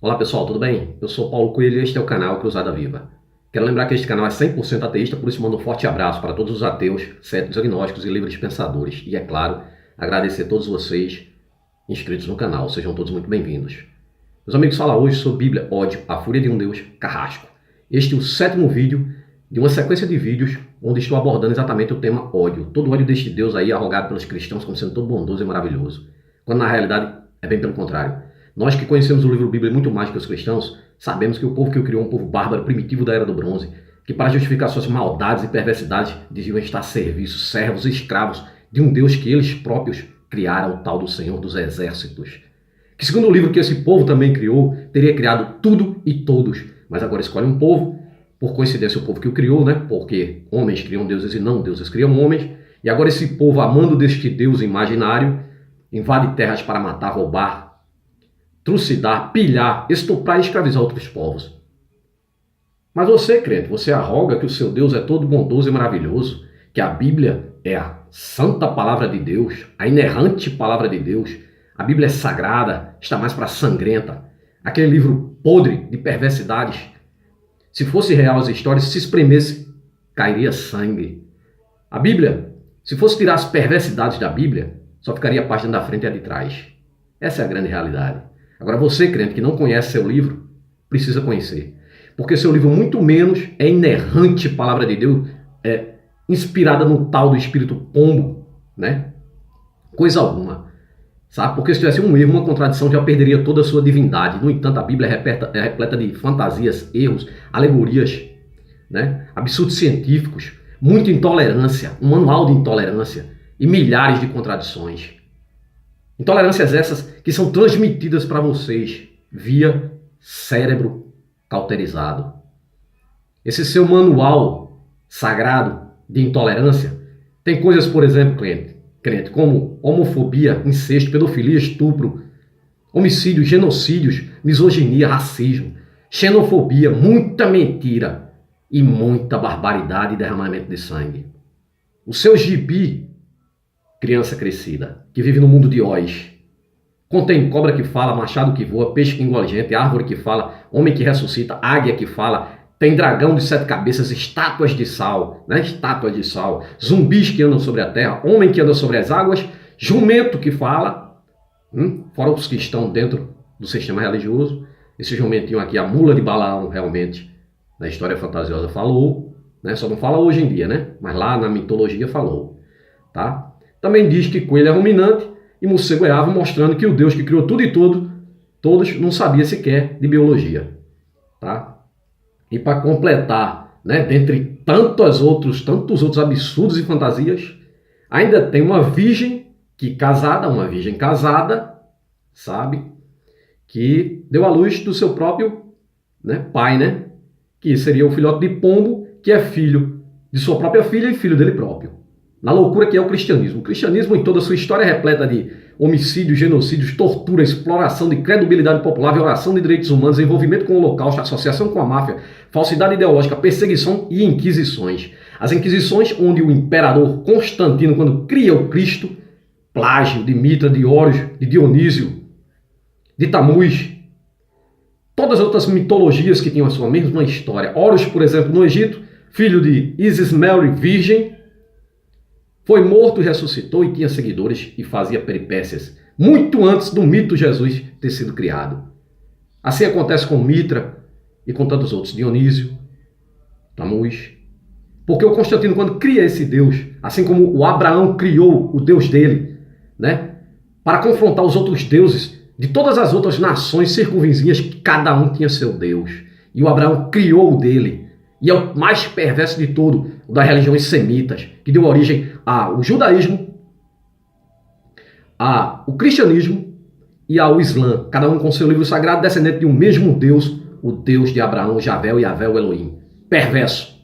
Olá pessoal, tudo bem? Eu sou Paulo Coelho e este é o canal Cruzada Viva. Quero lembrar que este canal é 100% ateísta, por isso mando um forte abraço para todos os ateus, céticos, agnósticos e livres pensadores. E é claro, agradecer a todos vocês inscritos no canal, sejam todos muito bem-vindos. Meus amigos, fala hoje sobre Bíblia, ódio, a fúria de um Deus, carrasco. Este é o 7º vídeo de uma sequência de vídeos onde estou abordando exatamente o tema ódio. Todo o ódio deste Deus aí arrogado pelos cristãos como sendo todo bondoso e maravilhoso, quando na realidade é bem pelo contrário. Nós que conhecemos o livro Bíblia muito mais que os cristãos, sabemos que o povo que o criou é um povo bárbaro, primitivo da Era do Bronze, que para justificar suas maldades e perversidades diziam estar a serviço, servos e escravos de um Deus que eles próprios criaram, o tal do Senhor dos Exércitos. Que segundo o livro que esse povo também criou, teria criado tudo e todos, mas agora escolhe um povo, por coincidência o povo que o criou, né? Porque homens criam deuses e não deuses criam homens, e agora esse povo, amando deste Deus imaginário, invade terras para matar, roubar, trucidar, pilhar, estuprar e escravizar outros povos. Mas você, crente, você arroga que o seu Deus é todo bondoso e maravilhoso, que a Bíblia é a santa palavra de Deus, a inerrante palavra de Deus. A Bíblia é sagrada, está mais para sangrenta. Aquele livro podre de perversidades. Se fosse real as histórias, se espremesse, cairia sangue. A Bíblia, se fosse tirar as perversidades da Bíblia, só ficaria a página da frente e a de trás. Essa é a grande realidade. Agora você, crente, que não conhece seu livro, precisa conhecer. Porque seu livro, muito menos, é inerrante palavra de Deus, é inspirada no tal do espírito pombo, né? Coisa alguma. Sabe? Porque se tivesse um erro, uma contradição, já perderia toda a sua divindade. No entanto, a Bíblia é repleta de fantasias, erros, alegorias, né? Absurdos científicos, muita intolerância, um manual de intolerância e milhares de contradições. Intolerâncias essas que são transmitidas para vocês via cérebro cauterizado. Esse seu manual sagrado de intolerância tem coisas, por exemplo, crente, como homofobia, incesto, pedofilia, estupro, homicídios, genocídios, misoginia, racismo, xenofobia, muita mentira e muita barbaridade e derramamento de sangue. O seu gibi, criança crescida, que vive no mundo de Oz, contém cobra que fala, machado que voa, peixe que engole gente, árvore que fala, homem que ressuscita, águia que fala, tem dragão de 7 cabeças, estátuas de sal, né? Estátuas de sal, zumbis que andam sobre a terra, homem que anda sobre as águas, jumento que fala, fora os que estão dentro do sistema religioso. Esse jumentinho aqui, a mula de Balaão, realmente, na história fantasiosa falou, né? Só não fala hoje em dia, né? Mas lá na mitologia falou, tá? Também diz que coelho é ruminante e morcego é ave, mostrando que o Deus que criou tudo e todos não sabia sequer de biologia, tá? E para completar, né, dentre tantos outros absurdos e fantasias, ainda tem uma virgem casada, sabe? Que deu à luz do seu próprio, né, pai, né? Que seria o filhote de pombo, que é filho de sua própria filha e filho dele próprio. Na loucura que é o cristianismo. O cristianismo, em toda a sua história, é repleta de homicídios, genocídios, tortura, exploração de credibilidade popular, violação de direitos humanos, envolvimento com o holocausto, associação com a máfia, falsidade ideológica, perseguição e inquisições. As inquisições onde o imperador Constantino, quando cria o Cristo, plágio de Mitra, de Horus, de Dionísio, de Tamuz, todas as outras mitologias que tinham a sua mesma história. Horus, por exemplo, no Egito, filho de Isis Mary, virgem, foi morto e ressuscitou e tinha seguidores e fazia peripécias, muito antes do mito Jesus ter sido criado. Assim acontece com Mitra e com tantos outros, Dionísio, Tamuz. Porque o Constantino, quando cria esse Deus, assim como o Abraão criou o Deus dele, né, para confrontar os outros deuses de todas as outras nações circunvizinhas, que cada um tinha seu Deus. E o Abraão criou o dele. E é o mais perverso de tudo, o das religiões semitas, que deu origem ao judaísmo, ao cristianismo e ao islã. Cada um com seu livro sagrado, descendente de um mesmo Deus, o Deus de Abraão, Javé, o Yavé, o Elohim. Perverso.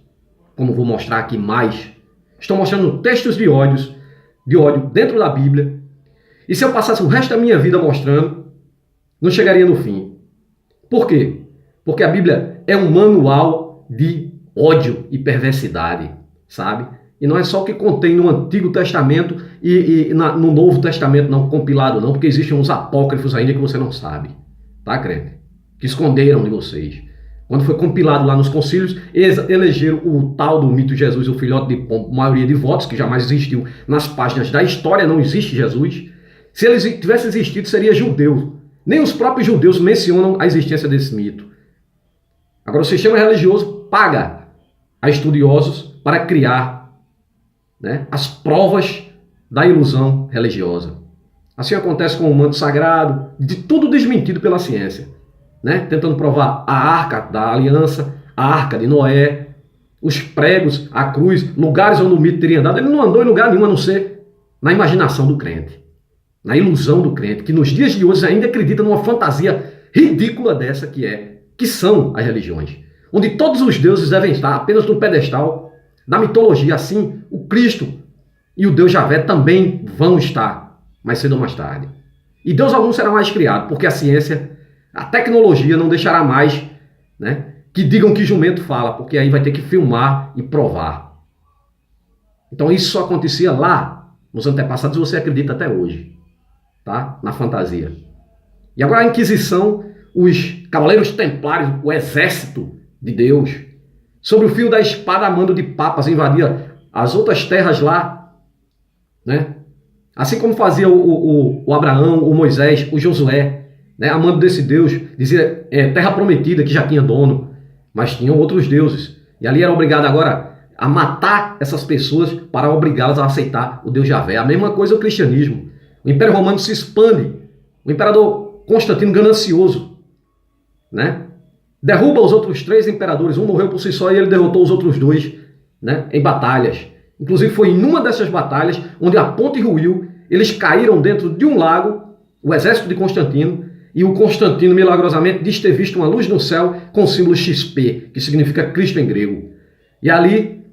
Como vou mostrar aqui mais. Estou mostrando textos de ódio dentro da Bíblia. E se eu passasse o resto da minha vida mostrando, não chegaria no fim. Por quê? Porque a Bíblia é um manual de ódio e perversidade, sabe? E não é só o que contém no Antigo Testamento e no Novo Testamento, não compilado não, porque existem uns apócrifos ainda que você não sabe, tá, crente? que esconderam de vocês. Quando foi compilado lá nos concílios, eles elegeram o tal do mito Jesus, o filhote de pombo, maioria de votos, que jamais existiu nas páginas da história, não existe Jesus. Se ele tivesse existido, seria judeu. Nem os próprios judeus mencionam a existência desse mito. Agora, o sistema religioso paga a estudiosos para criar, né, as provas da ilusão religiosa. Assim acontece com o manto sagrado, de tudo desmentido pela ciência, né? Tentando provar a arca da aliança, a arca de Noé, os pregos, a cruz, lugares onde o mito teria andado. Ele não andou em lugar nenhum a não ser na imaginação do crente, na ilusão do crente, que nos dias de hoje ainda acredita numa fantasia ridícula dessa que são as religiões, onde todos os deuses devem estar apenas no pedestal da mitologia. Assim, o Cristo e o Deus Javé também vão estar, mais cedo ou mais tarde. E Deus algum será mais criado, porque a ciência, a tecnologia não deixará mais, né, que digam que jumento fala, porque aí vai ter que filmar e provar. Então isso só acontecia lá, nos antepassados, e você acredita até hoje, tá? Na fantasia. E agora a Inquisição, os cavaleiros templários, o exército de Deus, sobre o fio da espada a mando de papas, invadia as outras terras lá, né? Assim como fazia o Abraão, o Moisés, o Josué, né? A mando desse Deus, dizia terra prometida, que já tinha dono, mas tinham outros deuses. E ali era obrigado agora a matar essas pessoas para obrigá-las a aceitar o Deus Javé. A mesma coisa o cristianismo. O Império Romano se expande. O imperador Constantino, ganancioso, né, derruba os outros 3 imperadores. Um morreu por si só e ele derrotou os outros 2, né, em batalhas. Inclusive foi em uma dessas batalhas, onde a ponte ruiu, eles caíram dentro de um lago, o exército de Constantino, e o Constantino milagrosamente diz ter visto uma luz no céu com o símbolo XP, que significa Cristo em grego. E ali,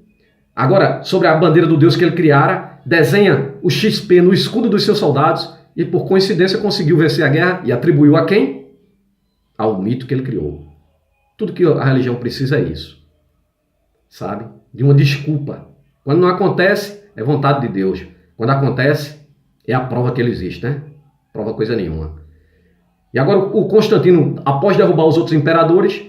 agora, sobre a bandeira do Deus que ele criara, desenha o XP no escudo dos seus soldados e, por coincidência, conseguiu vencer a guerra e atribuiu a quem? Ao mito que ele criou. Tudo que a religião precisa é isso, sabe? De uma desculpa. Quando não acontece, é vontade de Deus. Quando acontece, é a prova que ele existe, né? Prova coisa nenhuma. E agora o Constantino, após derrubar os outros imperadores,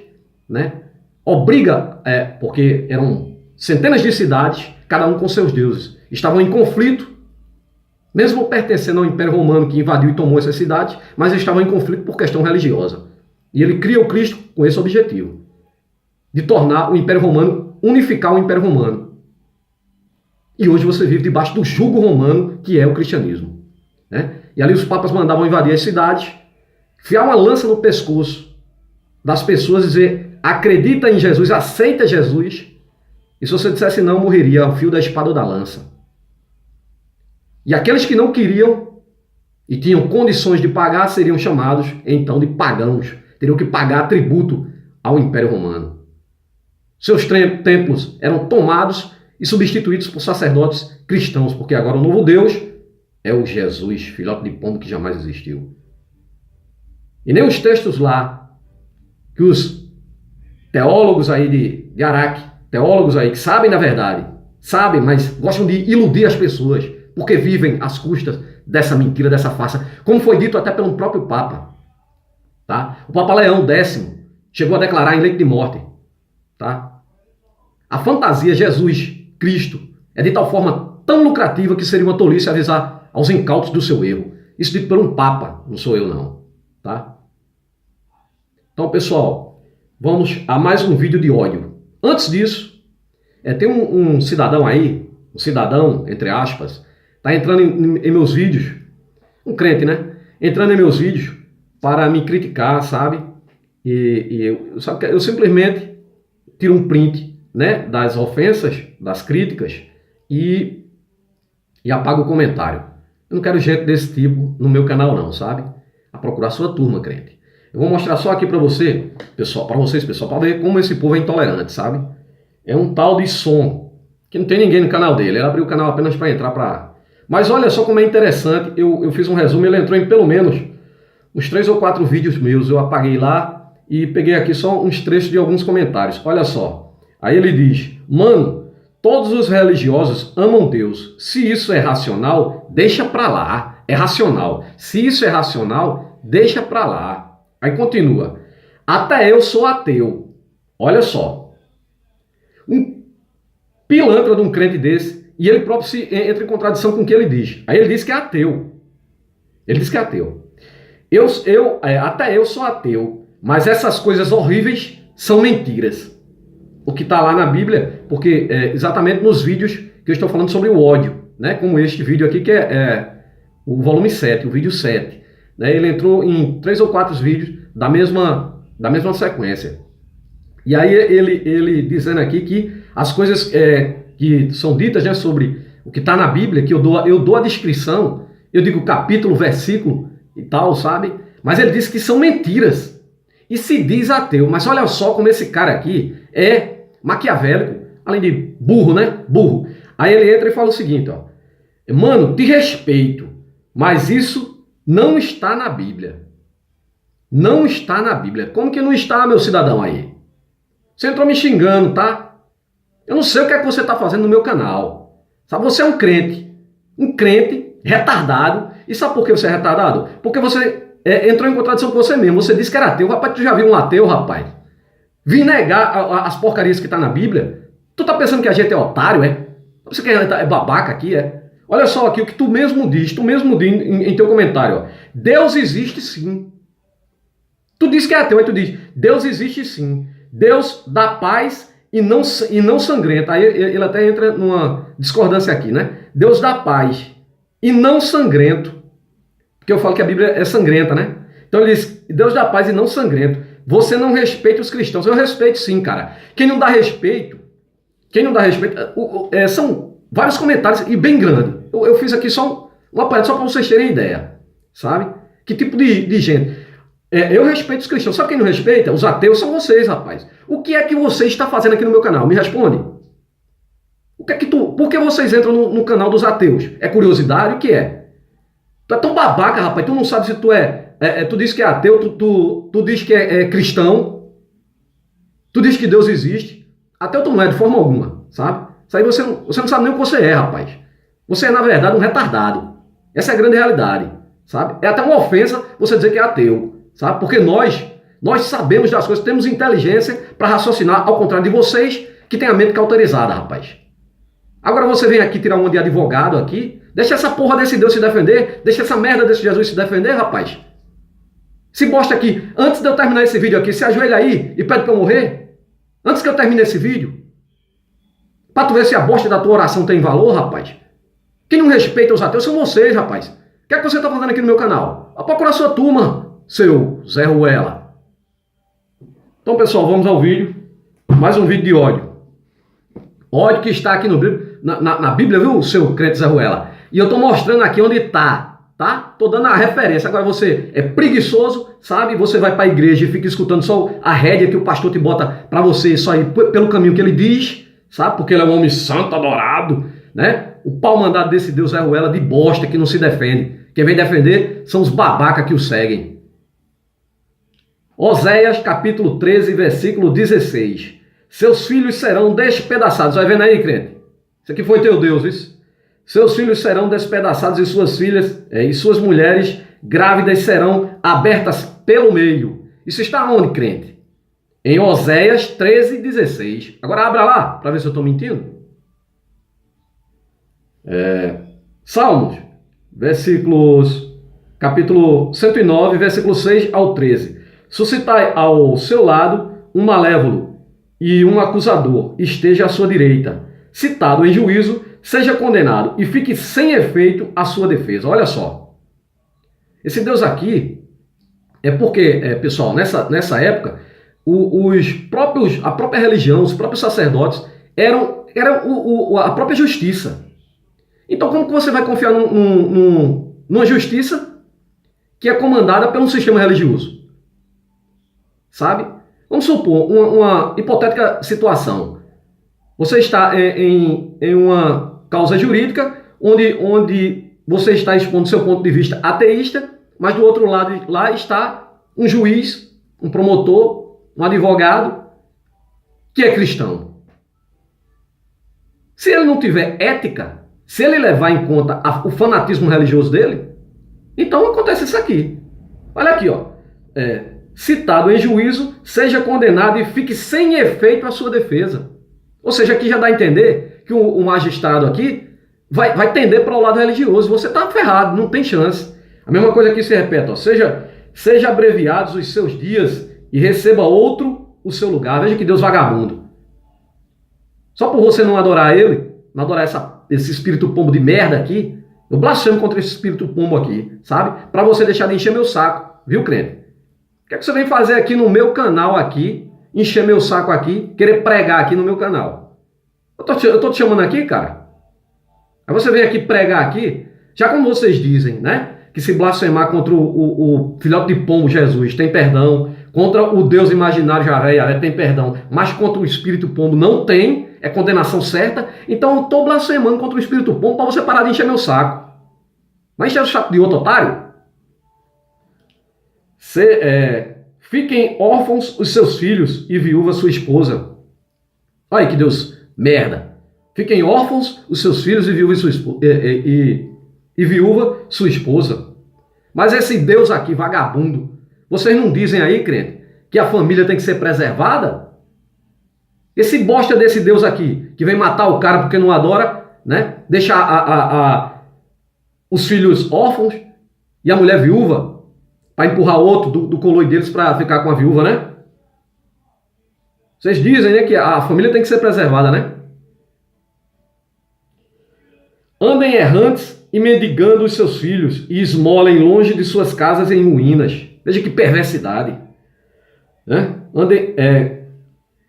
né, obriga, porque eram centenas de cidades, cada um com seus deuses, estavam em conflito, mesmo pertencendo ao Império Romano que invadiu e tomou essas cidades, mas estavam em conflito por questão religiosa. E ele cria o Cristo com esse objetivo, de tornar o Império Romano, unificar o Império Romano. E hoje você vive debaixo do jugo romano, que é o cristianismo, né? E ali os papas mandavam invadir as cidades, enfiar uma lança no pescoço das pessoas e dizer: acredita em Jesus, aceita Jesus. E se você dissesse não, morreria ao fio da espada ou da lança. E aqueles que não queriam e tinham condições de pagar seriam chamados então de pagãos. Teriam que pagar tributo ao Império Romano. Seus templos eram tomados e substituídos por sacerdotes cristãos, porque agora o novo Deus é o Jesus, filhote de pombo que jamais existiu. E nem os textos lá, que os teólogos aí de Araque, teólogos aí que sabem da verdade, sabem, mas gostam de iludir as pessoas, porque vivem às custas dessa mentira, dessa farsa, como foi dito até pelo próprio Papa. Tá? O Papa Leão X chegou a declarar em leito de morte. Tá? A fantasia Jesus, Cristo, é de tal forma tão lucrativa que seria uma tolice avisar aos incautos do seu erro. Isso dito por um Papa, não sou eu não. Tá? Então, pessoal, vamos a mais um vídeo de ódio. Antes disso, tem um cidadão aí, um cidadão, entre aspas, tá entrando em meus vídeos, um crente, né? Entrando em meus vídeos para me criticar, sabe? Sabe, eu simplesmente tiro um print, né, das ofensas, das críticas e apago o comentário. Eu não quero gente desse tipo no meu canal não, sabe? A procurar sua turma, crente. Eu vou mostrar só aqui para você, pessoal, para vocês, pessoal, para ver como esse povo é intolerante, sabe? É um tal de som, que não tem ninguém no canal dele. Ele abriu o canal apenas para entrar para... Mas olha só como é interessante, eu fiz um resumo, ele entrou em pelo menos uns 3 ou 4 vídeos meus. Eu apaguei lá e peguei aqui só uns trechos de alguns comentários. Olha só, aí ele diz: mano, todos os religiosos amam Deus. Se isso é racional, deixa para lá. É racional. Se isso é racional, deixa para lá. Aí continua: Até eu sou ateu. Olha só. Um pilantra de um crente desse, e ele próprio entra em contradição com o que ele diz. Aí ele diz que é ateu. Ele diz que é ateu. Até eu sou ateu, mas essas coisas horríveis são mentiras. O que está lá na Bíblia, porque exatamente nos vídeos que eu estou falando sobre o ódio, né? Como este vídeo aqui, que é o volume 7, o vídeo 7. Né? Ele entrou em 3 ou 4 vídeos da mesma sequência. E aí ele dizendo aqui que as coisas que são ditas, né, sobre o que está na Bíblia, que eu dou a descrição, eu digo capítulo, versículo e tal, sabe? Mas ele diz que são mentiras. E se diz ateu. Mas olha só como esse cara aqui é maquiavélico, além de burro, né? Burro. Aí ele entra e fala o seguinte, ó. Mano, te respeito, mas isso não está na Bíblia. Não está na Bíblia. Como que não está, meu cidadão aí? Você entrou me xingando, tá? Eu não sei o que é que você está fazendo no meu canal. Sabe, você é um crente retardado. E sabe por que você é retardado? Porque você entrou em contradição com você mesmo. Você disse que era ateu. Rapaz, tu já viu um ateu, rapaz? Vim negar as porcarias que tá na Bíblia. Tu tá pensando que a gente é otário, é? Você que é babaca aqui, é? Olha só aqui o que tu mesmo diz em teu comentário, ó. Deus existe sim. Tu diz que é ateu, aí tu diz, Deus existe sim. Deus dá paz e não sangrenta. Aí ele até entra numa discordância aqui, né? Deus dá paz e não sangrento. Porque eu falo que a Bíblia é sangrenta, né? Então ele diz, Deus dá paz e não sangrento. Você não respeita os cristãos. Eu respeito sim, cara. Quem não dá respeito, são vários comentários e bem grande. Eu fiz aqui só uma parede, só para vocês terem ideia, sabe? Que tipo de gente. Eu respeito os cristãos. Sabe quem não respeita? Os ateus são vocês, rapaz. O que é que você está fazendo aqui no meu canal? Me responde. Por que vocês entram no canal dos ateus? É curiosidade? O que é? Tu é tão babaca, rapaz. Tu não sabe se tu tu diz que é ateu, tu diz que é cristão, tu diz que Deus existe. Ateu tu não é de forma alguma, sabe? Isso aí você não sabe nem o que você é, rapaz. Você é, na verdade, um retardado. Essa é a grande realidade, sabe? É até uma ofensa você dizer que é ateu, sabe? Porque nós sabemos das coisas, temos inteligência para raciocinar, ao contrário de vocês que têm a mente cauterizada, rapaz. Agora você vem aqui tirar uma de advogado aqui, deixa essa porra desse Deus se defender, deixa essa merda desse Jesus se defender, rapaz. Se mostra aqui, antes de eu terminar esse vídeo aqui, se ajoelha aí e pede para eu morrer. Antes que eu termine esse vídeo. Para tu ver se a bosta da tua oração tem valor, rapaz. Quem não respeita os ateus são vocês, rapaz. O que é que você está fazendo aqui no meu canal? Vai procurar sua turma, seu Zé Ruela. Então, pessoal, vamos ao vídeo. Mais um vídeo de ódio. Ódio que está aqui na Bíblia, viu, seu crente Zé Ruela? E eu estou mostrando aqui onde está. Tá? Tô dando a referência. Agora você é preguiçoso, sabe? Você vai para a igreja e fica escutando só a rédea que o pastor te bota para você só ir pelo caminho que ele diz, sabe? Porque ele é um homem santo, adorado, né? O pau mandado desse Deus é Ruela de bosta que não se defende. Quem vem defender são os babacas que o seguem. Oséias, capítulo 13, versículo 16. Seus filhos serão despedaçados. Vai vendo aí, crente? Isso aqui foi teu Deus, isso? Seus filhos serão despedaçados e suas filhas e suas mulheres grávidas serão abertas pelo meio. Isso está onde, crente? Em Oséias 13, 16. Agora abra lá, para ver se eu estou mentindo. Salmos, capítulo 109, versículo 6 ao 13. Suscitai ao seu lado um malévolo e um acusador, esteja à sua direita. Citado em juízo, seja condenado e fique sem efeito a sua defesa. Olha só. Esse Deus aqui é porque, pessoal, nessa época, a própria religião, os próprios sacerdotes eram a própria justiça. Então, como que você vai confiar numa justiça que é comandada por um sistema religioso? Sabe? Vamos supor uma hipotética situação. Você está em uma causa jurídica onde você está expondo seu ponto de vista ateísta, mas do outro lado lá está um juiz, um promotor, um advogado que é cristão. Se ele não tiver ética, se ele levar em conta o fanatismo religioso dele, então acontece isso aqui. Olha aqui, ó. citado em juízo, seja condenado e fique sem efeito a sua defesa. Ou seja, aqui já dá a entender que o magistrado aqui vai tender para o lado religioso. Você está ferrado, não tem chance. A mesma coisa aqui se repete, ó, seja abreviados os seus dias e receba outro o seu lugar. Veja que Deus vagabundo. Só por você não adorar ele, não adorar esse espírito pombo de merda aqui, eu blasfemo contra esse espírito pombo aqui, sabe? Para você deixar de encher meu saco, viu, crente? O que é que você vem fazer aqui no meu canal aqui, encher meu saco aqui, querer pregar aqui no meu canal? Eu tô te chamando aqui, cara. Aí você vem aqui pregar aqui, já como vocês dizem, né? Que se blasfemar contra o filhote de pombo Jesus tem perdão, contra o Deus imaginário Javé tem perdão, mas contra o espírito pombo não tem, é condenação certa. Então eu estou blasfemando contra o espírito pombo para você parar de encher meu saco. Vai encher o saco de outro otário? Fiquem órfãos os seus filhos e viúva sua esposa. Olha aí que Deus, merda. Fiquem órfãos os seus filhos e viúva sua esposa. Mas esse Deus aqui, vagabundo, vocês não dizem aí, crente, que a família tem que ser preservada? Esse bosta desse Deus aqui, que vem matar o cara porque não adora, né? Deixar os filhos órfãos e a mulher viúva, para empurrar outro do coloio deles para ficar com a viúva, né? Vocês dizem, né, que a família tem que ser preservada, né? Andem errantes e mendigando os seus filhos e esmolem longe de suas casas em ruínas. Veja que perversidade. Né? Andem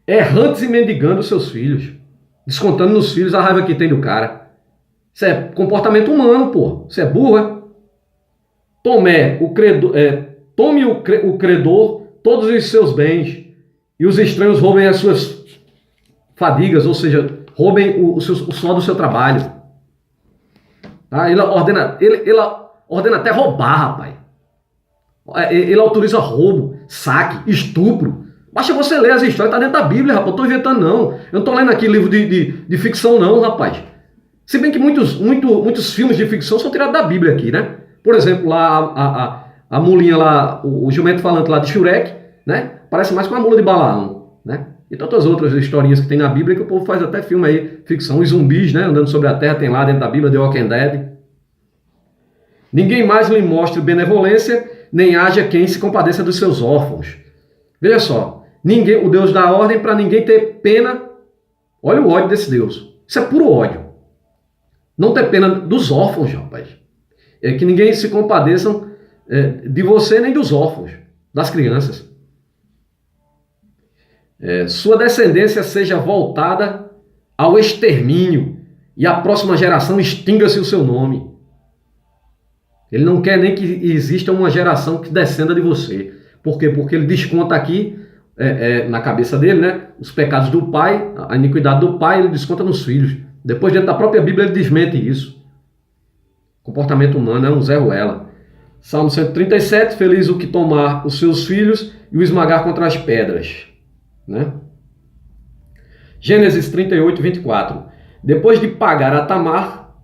errantes e mendigando os seus filhos, descontando nos filhos a raiva que tem do cara. Isso é comportamento humano, pô. Isso é burro, é? Tome o credor todos os seus bens e os estranhos roubem as suas fadigas, ou seja, roubem o suor do seu trabalho. Tá? Ele ordena até roubar, rapaz. Ele autoriza roubo, saque, estupro. Basta você ler as histórias, tá dentro da Bíblia, rapaz. Eu tô inventando, não. Eu não tô lendo aqui livro de ficção, não, rapaz. Se bem que muitos filmes de ficção são tirados da Bíblia aqui, né? Por exemplo, lá a mulinha lá, o jumento falante lá de Shurek, né? Parece mais com a mula de Balaão, né? E tantas outras historinhas que tem na Bíblia que o povo faz até filme aí, ficção. Os zumbis, né? Andando sobre a terra, tem lá dentro da Bíblia, The Walking Dead. Ninguém mais lhe mostre benevolência, nem haja quem se compadeça dos seus órfãos. Veja só, o Deus dá ordem para ninguém ter pena. Olha o ódio desse Deus. Isso é puro ódio. Não ter pena dos órfãos, rapaz. É que ninguém se compadeçam de você nem dos órfãos, das crianças. Sua descendência seja voltada ao extermínio e a próxima geração extinga-se o seu nome. Ele não quer nem que exista uma geração que descenda de você. Por quê? Porque ele desconta aqui, na cabeça dele, né, os pecados do pai, a iniquidade do pai, ele desconta nos filhos. Depois, dentro da própria Bíblia, ele desmente isso. Comportamento humano é um Zé Ruela. Salmo 137, feliz o que tomar os seus filhos e o esmagar contra as pedras. Né? Gênesis 38, 24. Depois de pagar a Tamar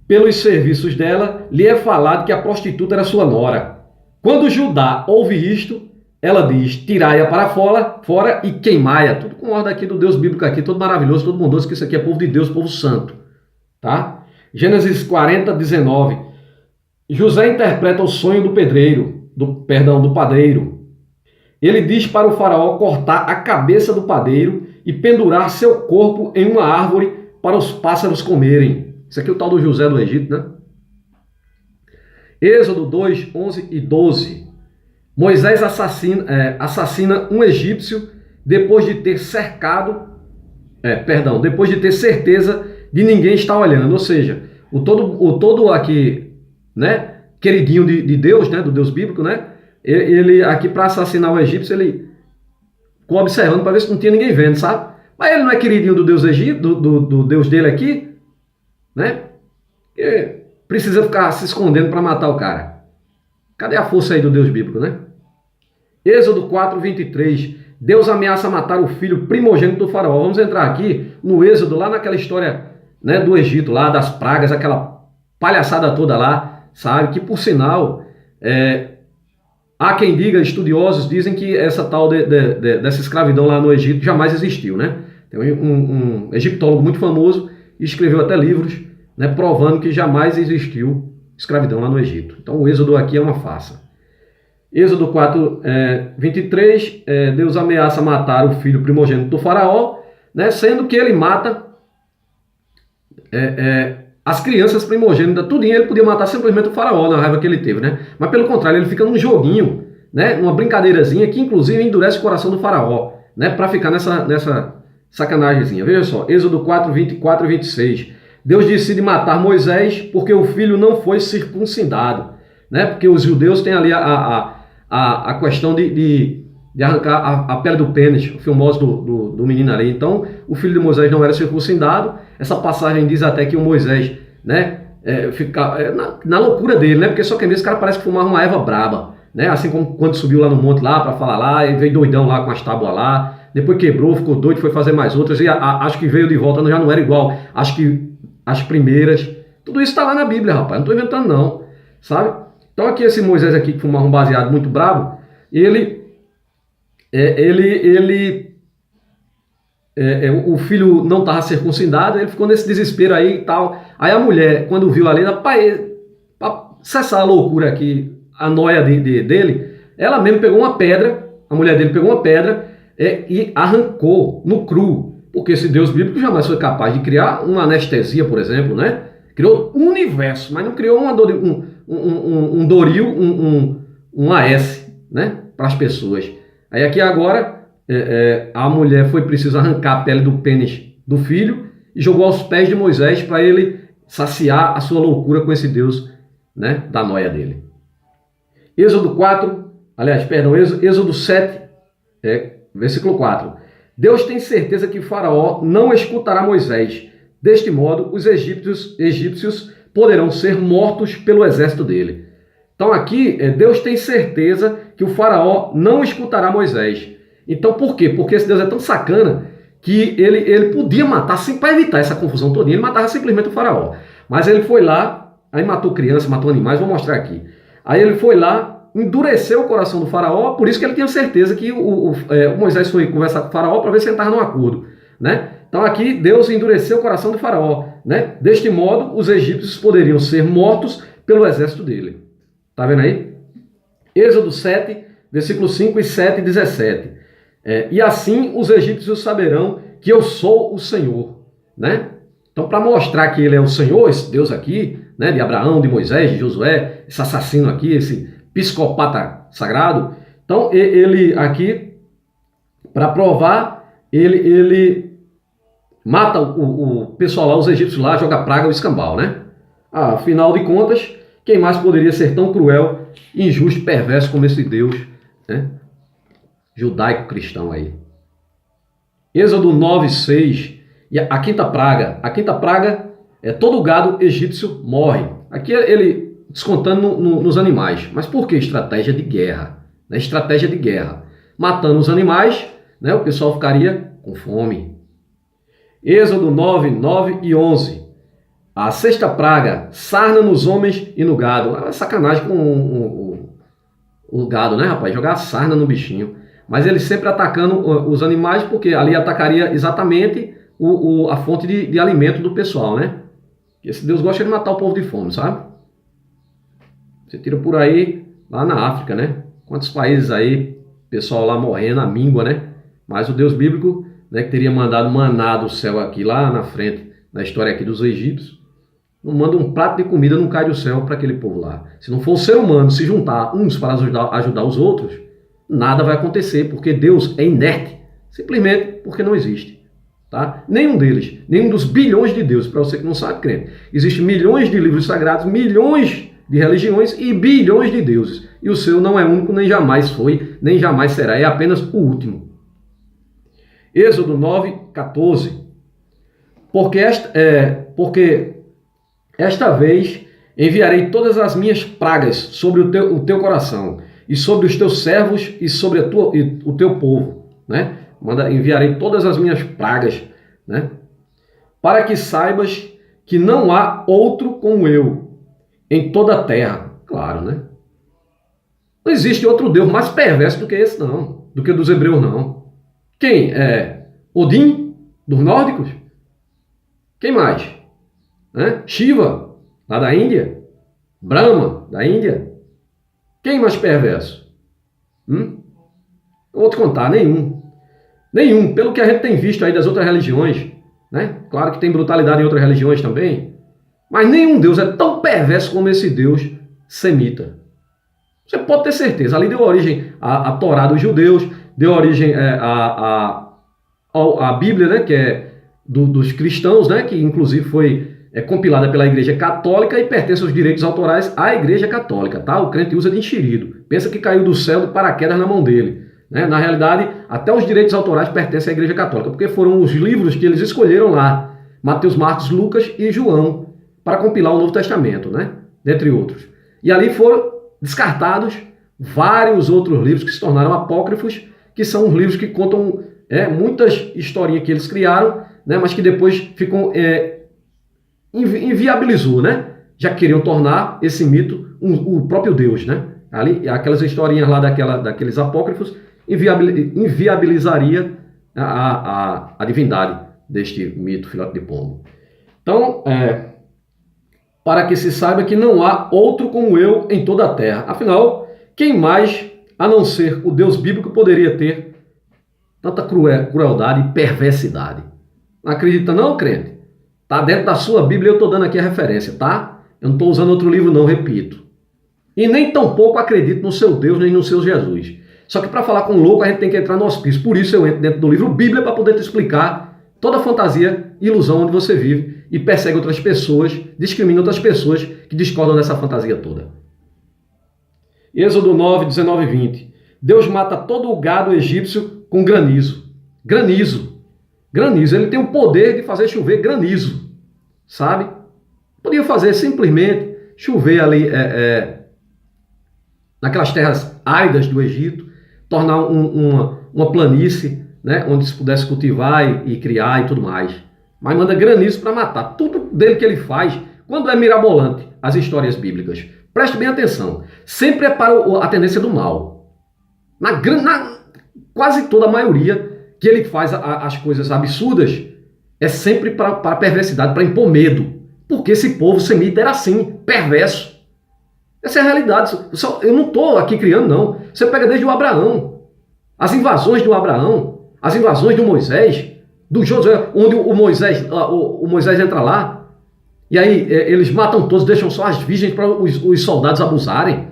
pelos serviços dela, lhe é falado que a prostituta era sua nora. Quando Judá ouve isto, ela diz, tirai-a para fora e queimai-a. Tudo com ordem aqui do Deus bíblico aqui, todo maravilhoso, todo bondoso, que isso aqui é povo de Deus, povo santo. Tá? Gênesis 40, 19. José interpreta o sonho do do padeiro. Ele diz para o faraó cortar a cabeça do padeiro e pendurar seu corpo em uma árvore para os pássaros comerem. Isso aqui é o tal do José do Egito, né? Êxodo 2, 11 e 12. Moisés assassina um egípcio depois de ter depois de ter certeza de ninguém estar olhando. Ou seja, o todo aqui, né, queridinho de Deus, né, do Deus bíblico, né, ele aqui para assassinar o egípcio, ele ficou observando para ver se não tinha ninguém vendo, sabe? Mas ele não é queridinho do Deus Egito, do Deus dele aqui, né? Que precisa ficar se escondendo para matar o cara. Cadê a força aí do Deus bíblico, né? Êxodo 4, 23. Deus ameaça matar o filho primogênito do faraó. Vamos entrar aqui no Êxodo, lá naquela história, né, do Egito, lá das pragas, aquela palhaçada toda lá, sabe? Que, por sinal, Há quem diga, estudiosos dizem que essa tal dessa escravidão lá no Egito jamais existiu, né? Tem um egiptólogo muito famoso e escreveu até livros, né, provando que jamais existiu escravidão lá no Egito. Então o Êxodo aqui é uma farsa. Êxodo 4, 23, Deus ameaça matar o filho primogênito do faraó, né, sendo que ele mata as crianças primogênitas, tudinho, ele podia matar simplesmente o faraó na raiva que ele teve, né? Mas pelo contrário, ele fica num joguinho, né, uma brincadeirazinha que inclusive endurece o coração do faraó, né, para ficar nessa sacanagemzinha. Veja só, Êxodo 4, 24 e 26. Deus decide matar Moisés porque o filho não foi circuncidado, né? Porque os judeus têm ali a questão de arrancar a pele do pênis, o filmose do menino ali. Então, o filho de Moisés não era circuncidado. Essa passagem diz até que o Moisés, né, fica na loucura dele, né? Porque só que esse cara parece que fumava uma erva braba, né? Assim como quando subiu lá no monte lá para falar lá, ele veio doidão lá com as tábuas lá, depois quebrou, ficou doido, foi fazer mais outras e acho que veio de volta, já não era igual, acho que as primeiras. Tudo isso está lá na Bíblia, rapaz, não estou inventando não, sabe? Então aqui esse Moisés aqui que fumava um baseado muito brabo, o filho não estava circuncidado, ele ficou nesse desespero aí e tal. Aí a mulher, quando viu ali, para cessar a loucura aqui, a noia dele, ela mesmo pegou uma pedra, a mulher dele pegou uma pedra e arrancou no cru, porque esse Deus bíblico jamais foi capaz de criar uma anestesia, por exemplo, né? Criou um universo, mas não criou um Doril, um AS, né? Para as pessoas. Aí aqui agora a mulher foi preciso arrancar a pele do pênis do filho e jogou aos pés de Moisés para ele saciar a sua loucura com esse Deus, né, da noia dele. Êxodo 7, versículo 4. Deus tem certeza que Faraó não escutará Moisés. Deste modo, os egípcios poderão ser mortos pelo exército dele. Então aqui, Deus tem certeza que o Faraó não escutará Moisés. Então por quê? Porque esse Deus é tão sacana que ele podia matar, para evitar essa confusão toda, ele matava simplesmente o Faraó. Mas ele foi lá, aí matou criança, matou animais, vou mostrar aqui. Aí ele foi lá, endureceu o coração do Faraó, por isso que ele tinha certeza que o Moisés foi conversar com o Faraó para ver se ele estava num acordo, né? Então aqui Deus endureceu o coração do Faraó, né? Deste modo, os egípcios poderiam ser mortos pelo exército dele. Tá vendo aí? Êxodo 7, versículos 5 e 7 e 17. E assim os egípcios saberão que eu sou o Senhor, né? Então, para mostrar que ele é o Senhor, esse Deus aqui, né, de Abraão, de Moisés, de Josué, esse assassino aqui, esse psicopata sagrado, então ele aqui, para provar, ele mata o pessoal lá, os egípcios lá, joga praga, o escambau, né? Afinal de contas, quem mais poderia ser tão cruel, injusto e perverso como esse Deus, né, judaico-cristão aí? Êxodo 9, 6. E a quinta praga todo o gado egípcio morre. Aqui ele descontando nos animais. Mas por que estratégia de guerra? Né? Estratégia de guerra. Matando os animais, né, o pessoal ficaria com fome. Êxodo 9, 9 e 11. A sexta praga, sarna nos homens e no gado. É sacanagem com o gado, né, rapaz? Jogar sarna no bichinho. Mas ele sempre atacando os animais, porque ali atacaria exatamente a fonte de alimento do pessoal, né? Esse Deus gosta de matar o povo de fome, sabe? Você tira por aí, lá na África, né? Quantos países aí, pessoal lá morrendo, a míngua, né? Mas o Deus bíblico, né, que teria mandado maná do céu aqui, lá na frente, na história aqui dos egípcios, não manda um prato de comida, não cai do céu para aquele povo lá. Se não for o ser humano se juntar uns para ajudar os outros, nada vai acontecer, porque Deus é inerte, simplesmente porque não existe. Tá? Nenhum deles, nenhum dos bilhões de deuses, para você que não sabe, crente, existem milhões de livros sagrados, milhões de religiões e bilhões de deuses. E o seu não é único, nem jamais foi, nem jamais será, é apenas o último. Êxodo 9, 14. Porque esta vez enviarei todas as minhas pragas sobre o teu coração, e sobre os teus servos, e sobre o teu povo, né? Enviarei todas as minhas pragas, né? Para que saibas que não há outro como eu em toda a terra. Claro, né? Não existe outro Deus mais perverso do que esse, não. Do que o dos hebreus, não. Quem? Odin, dos nórdicos? Quem mais? Shiva, lá da Índia? Brahma, da Índia? Quem mais perverso? Eu vou te contar, nenhum. Nenhum. Pelo que a gente tem visto aí das outras religiões, né? Claro que tem brutalidade em outras religiões também, mas nenhum Deus é tão perverso como esse Deus semita. Você pode ter certeza. Ali deu origem à Torá dos judeus, deu origem à Bíblia, né? Que é dos cristãos, né? Que inclusive foi compilada pela Igreja Católica e pertence aos direitos autorais à Igreja Católica, tá? O crente usa de enxerido. Pensa que caiu do céu de paraquedas na mão dele. Né? Na realidade, até os direitos autorais pertencem à Igreja Católica, porque foram os livros que eles escolheram lá, Mateus, Marcos, Lucas e João, para compilar o Novo Testamento, né? Dentre outros. E ali foram descartados vários outros livros que se tornaram apócrifos, que são os livros que contam muitas historinhas que eles criaram, né? Mas que depois ficam inviabilizou, né? Já queriam tornar esse mito o próprio Deus, né? Ali, aquelas historinhas lá daqueles apócrifos inviabilizaria a divindade deste mito filhote de pombo. Então, para que se saiba que não há outro como eu em toda a terra. Afinal, quem mais, a não ser o Deus bíblico, poderia ter tanta crueldade e perversidade? Não acredita não, crente? Tá dentro da sua Bíblia, eu estou dando aqui a referência, tá? Eu não estou usando outro livro não, repito. E nem tampouco acredito no seu Deus, nem no seu Jesus. Só que para falar com louco, a gente tem que entrar no hospício. Por isso eu entro dentro do livro Bíblia para poder te explicar toda a fantasia e ilusão onde você vive e persegue outras pessoas, discrimina outras pessoas que discordam dessa fantasia toda. Êxodo 9, 19 e 20. Deus mata todo o gado egípcio com granizo. Granizo. Granizo. Ele tem o poder de fazer chover granizo. Sabe? Podia fazer simplesmente chover ali naquelas terras áridas do Egito, tornar uma planície, né, onde se pudesse cultivar e criar e tudo mais. Mas manda granizo para matar. Tudo dele que ele faz, quando é mirabolante, as histórias bíblicas. Preste bem atenção. Sempre é para a tendência do mal. Na quase toda a maioria que ele faz as coisas absurdas, é sempre para a perversidade, para impor medo. Porque esse povo semita era assim, perverso. Essa é a realidade. Eu não estou aqui criando, não. Você pega desde o Abraão. As invasões do Abraão, as invasões do Moisés, do Josué, onde o Moisés entra lá, e aí eles matam todos, deixam só as virgens para os soldados abusarem.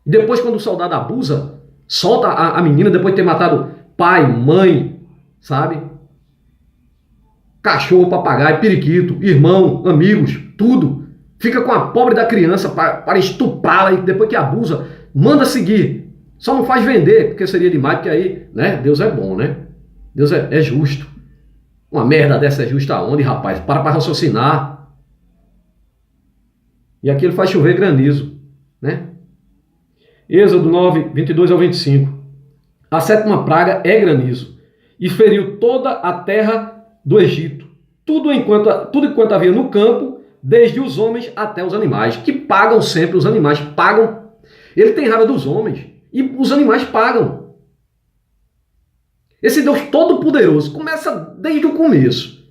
E depois, quando o soldado abusa, solta a menina, depois de ter matado pai, mãe, sabe? Cachorro, papagaio, periquito, irmão, amigos, tudo. Fica com a pobre da criança para estuprá-la e depois que abusa, manda seguir. Só não faz vender, porque seria demais, porque aí, né, Deus é bom, né? Deus é justo. Uma merda dessa é justa aonde, rapaz? Para raciocinar. E aqui ele faz chover granizo, né? Êxodo 9, 22 ao 25. A sétima praga é granizo, e feriu toda a terra do Egito, tudo enquanto havia no campo, desde os homens até os animais, que pagam sempre, os animais pagam. Ele tem raiva dos homens, e os animais pagam. Esse Deus todo-poderoso começa desde o começo.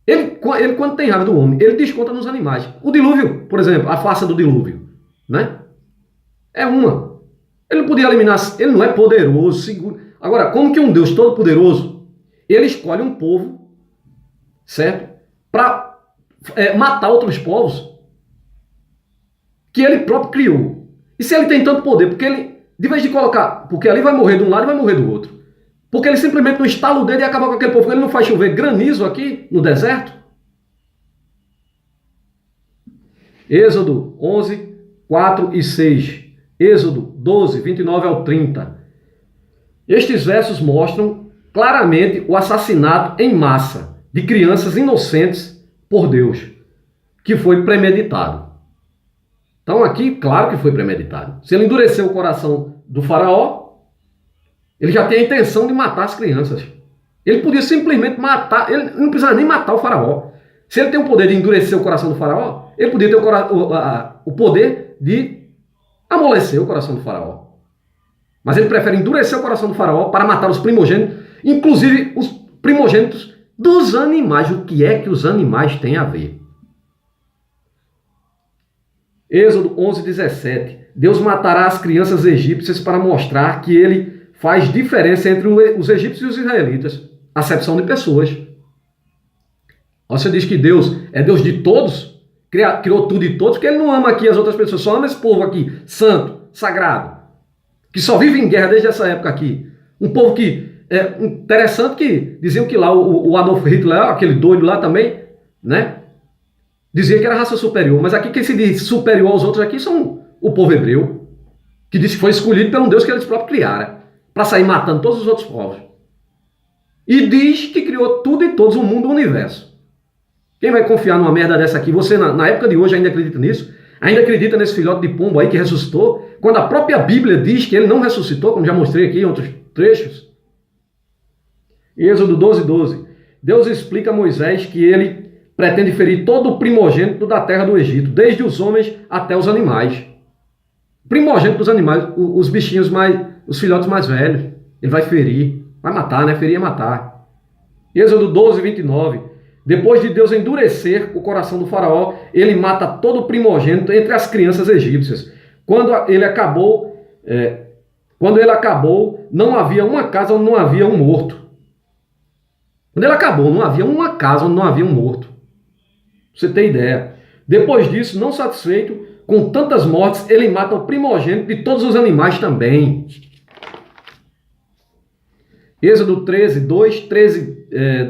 Ele, quando tem raiva do homem, ele desconta nos animais. O dilúvio, por exemplo, a farsa do dilúvio, né? É uma. Ele não podia eliminar, ele não é poderoso, seguro. Agora, como que um Deus todo-poderoso, ele escolhe um povo, certo? Para matar outros povos que ele próprio criou. E se ele tem tanto poder, porque ele, de vez de colocar, porque ali vai morrer de um lado e vai morrer do outro, porque ele simplesmente não estala o dedo e acaba com aquele povo, ele não faz chover granizo aqui no deserto? Êxodo 11, 4 e 6. Êxodo 12, 29 ao 30. Estes versos mostram claramente o assassinato em massa de crianças inocentes por Deus, que foi premeditado. Então aqui, claro que foi premeditado. Se ele endureceu o coração do faraó, ele já tem a intenção de matar as crianças. Ele podia simplesmente matar, ele não precisava nem matar o faraó. Se ele tem o poder de endurecer o coração do faraó, ele podia ter o poder de amolecer o coração do faraó. Mas ele prefere endurecer o coração do faraó para matar os primogênitos, inclusive os primogênitos dos animais. O que é que os animais têm a ver? Êxodo 11:17. Deus matará as crianças egípcias para mostrar que ele faz diferença entre os egípcios e os israelitas. Acepção de pessoas. Você diz que Deus é Deus de todos, criou tudo e todos, porque ele não ama aqui as outras pessoas, só ama esse povo aqui, santo, sagrado, que só vive em guerra desde essa época aqui. Um povo que, é interessante que diziam que lá o Adolf Hitler, aquele doido lá também, né? Dizia que era raça superior, mas aqui quem se diz superior aos outros aqui são o povo hebreu, que diz que foi escolhido pelo Deus que eles próprios criaram, para sair matando todos os outros povos. E diz que criou tudo e todos, o mundo e o universo. Quem vai confiar numa merda dessa aqui? Você, na época de hoje, ainda acredita nisso? Ainda acredita nesse filhote de pombo aí que ressuscitou? Quando a própria Bíblia diz que ele não ressuscitou, como já mostrei aqui em outros trechos. Êxodo 12:12. Deus explica a Moisés que ele pretende ferir todo o primogênito da terra do Egito, desde os homens até os animais. Primogênito dos animais, os bichinhos os filhotes mais velhos. Ele vai ferir, vai matar, né? Ferir é matar. Êxodo 12:29. Depois de Deus endurecer o coração do faraó, ele mata todo o primogênito entre as crianças egípcias. Quando ele acabou, não havia uma casa onde não havia um morto. Quando ele acabou, não havia uma casa onde não havia um morto. Você tem ideia. Depois disso, não satisfeito com tantas mortes, ele mata o primogênito de todos os animais também. Êxodo 13:2,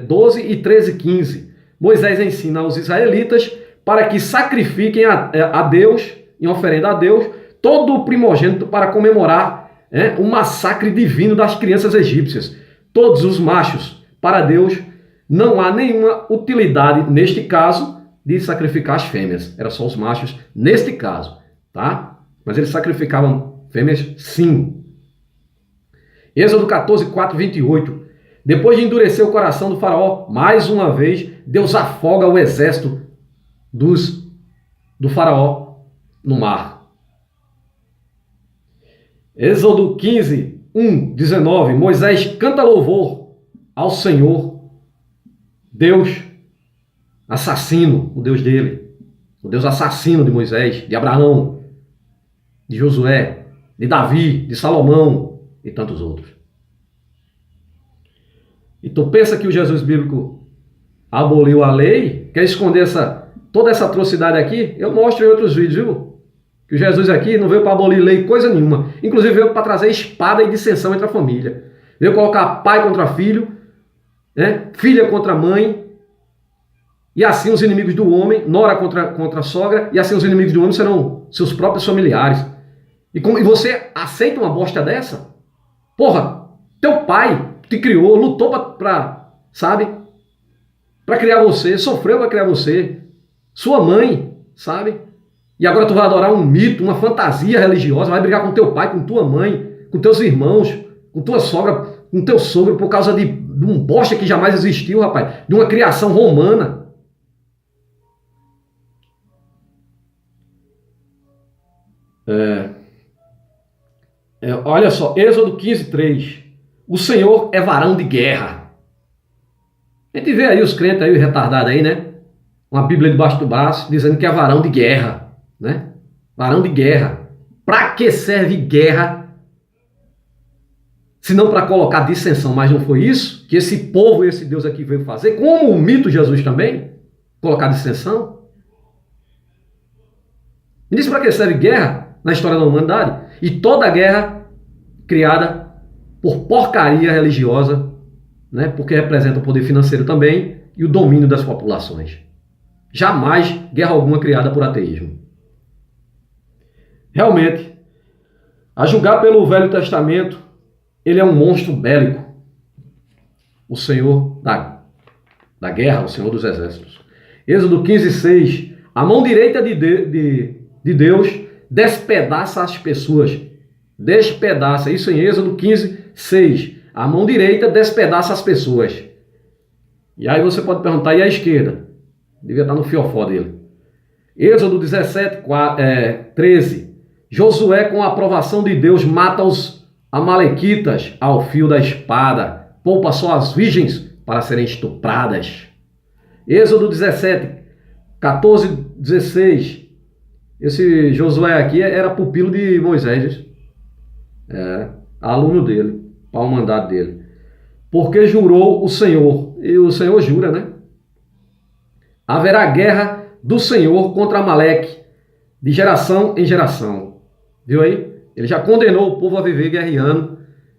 12 e 13:15. Moisés ensina aos israelitas para que sacrifiquem a Deus, em oferenda a Deus, todo o primogênito para comemorar o massacre divino das crianças egípcias. Todos os machos para Deus, não há nenhuma utilidade neste caso de sacrificar as fêmeas. Era só os machos neste caso, tá? Mas eles sacrificavam fêmeas sim. Êxodo 14:4-28. Depois de endurecer o coração do faraó, mais uma vez, Deus afoga o exército do faraó no mar. Êxodo 15:1-19. Moisés canta louvor ao Senhor, Deus assassino, o Deus dele, o Deus assassino de Moisés, de Abraão, de Josué, de Davi, de Salomão e tantos outros. E tu pensa que o Jesus bíblico aboliu a lei? Quer esconder toda essa atrocidade aqui? Eu mostro em outros vídeos, viu? Que o Jesus aqui não veio para abolir lei coisa nenhuma. Inclusive veio para trazer espada e dissensão entre a família. Veio colocar pai contra filho, né? Filha contra mãe. E assim os inimigos do homem, nora contra sogra, e assim os inimigos do homem serão seus próprios familiares. E você aceita uma bosta dessa? Porra, teu pai te criou, lutou para criar você, sofreu para criar você, sua mãe, sabe? E agora tu vai adorar um mito, uma fantasia religiosa, vai brigar com teu pai, com tua mãe, com teus irmãos, com tua sogra, com teu sogro, por causa de um bosta que jamais existiu, rapaz, de uma criação romana. Olha só, Êxodo 15:3. O Senhor é varão de guerra. A gente vê aí os crentes aí, retardados aí, né? Uma Bíblia debaixo do braço, dizendo que é varão de guerra, né? Varão de guerra. Para que serve guerra? Se não para colocar dissensão, mas não foi isso que esse povo, esse Deus aqui veio fazer, como o mito Jesus também, colocar dissensão. Me diz para que serve guerra na história da humanidade? E toda guerra criada por porcaria religiosa, né? Porque representa o poder financeiro também e o domínio das populações. Jamais guerra alguma criada por ateísmo. Realmente, a julgar pelo Velho Testamento, ele é um monstro bélico. O Senhor da guerra, o Senhor dos exércitos. Êxodo 15:6. A mão direita de Deus despedaça as pessoas. Despedaça. Isso em Êxodo 15:6. A mão direita despedaça as pessoas. E aí você pode perguntar, e a esquerda? Devia estar no fiofó dele. Êxodo 17:13. Josué, com a aprovação de Deus, mata os amalequitas ao fio da espada, poupa só as virgens para serem estupradas. Êxodo 17, 14, 16. Esse Josué aqui era pupilo de Moisés, aluno dele, para o mandato dele. Porque jurou o Senhor, e o Senhor jura, né? Haverá guerra do Senhor contra Amaleque, de geração em geração. Viu aí? Ele já condenou o povo a viver guerreando.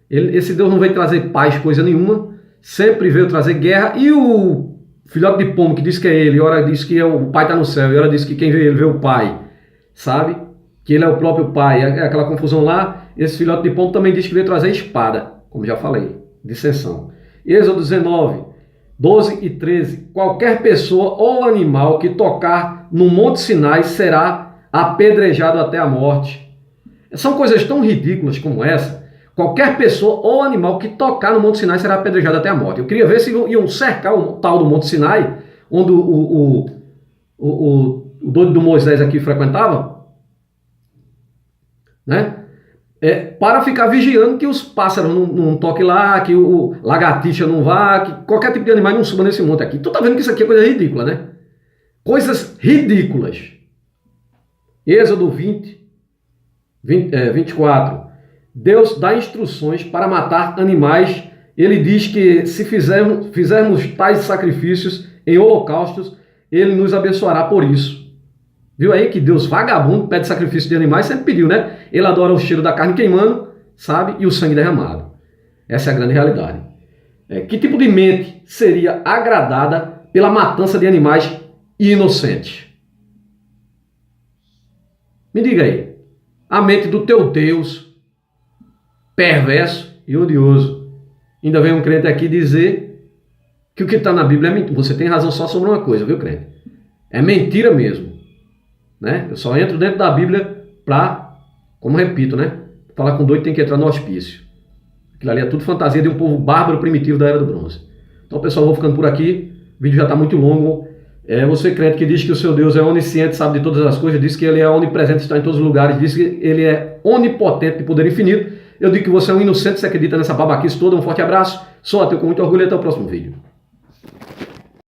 Esse Deus não veio trazer paz, coisa nenhuma. Sempre veio trazer guerra. E o filhote de pombo que diz que é ele, ora diz que o pai está no céu, e ora diz que quem vê ele vê o pai. Sabe? Que ele é o próprio pai. É aquela confusão lá. Esse filhote de pombo também diz que veio trazer espada, como já falei, dissensão. Êxodo 19, 12 e 13. Qualquer pessoa ou animal que tocar no Monte Sinai será apedrejado até a morte. São coisas tão ridículas como essa. Qualquer pessoa ou animal que tocar no Monte Sinai será apedrejado até a morte. Eu queria ver se iam cercar o tal do Monte Sinai, onde o doido do Moisés aqui frequentava, né? Para ficar vigiando que os pássaros não toquem lá, que o lagartixa não vá, que qualquer tipo de animal não suba nesse monte aqui. Tu tá vendo que isso aqui é coisa ridícula, né? Coisas ridículas. Êxodo 24. Deus dá instruções para matar animais. Ele diz que se fizermos tais sacrifícios em holocaustos, ele nos abençoará por isso. Viu aí que Deus vagabundo pede sacrifício de animais, sempre pediu, né? Ele adora o cheiro da carne queimando, sabe? E o sangue derramado. Essa é a grande realidade. Que tipo de mente seria agradada pela matança de animais inocentes? Me diga aí. A mente do teu Deus, perverso e odioso. Ainda vem um crente aqui dizer que o que está na Bíblia é mentira. Você tem razão só sobre uma coisa, viu, crente? É mentira mesmo. Né? Eu só entro dentro da Bíblia para, como repito, né? Falar com doido tem que entrar no hospício. Aquilo ali é tudo fantasia de um povo bárbaro primitivo da Era do Bronze. Então, pessoal, vou ficando por aqui. O vídeo já está muito longo. Você crente que diz que o seu Deus é onisciente, sabe de todas as coisas, diz que ele é onipresente, está em todos os lugares, diz que ele é onipotente, de poder infinito. Eu digo que você é um inocente, você acredita nessa babaquice toda. Um forte abraço. Sou ateu com muito orgulho e até o próximo vídeo.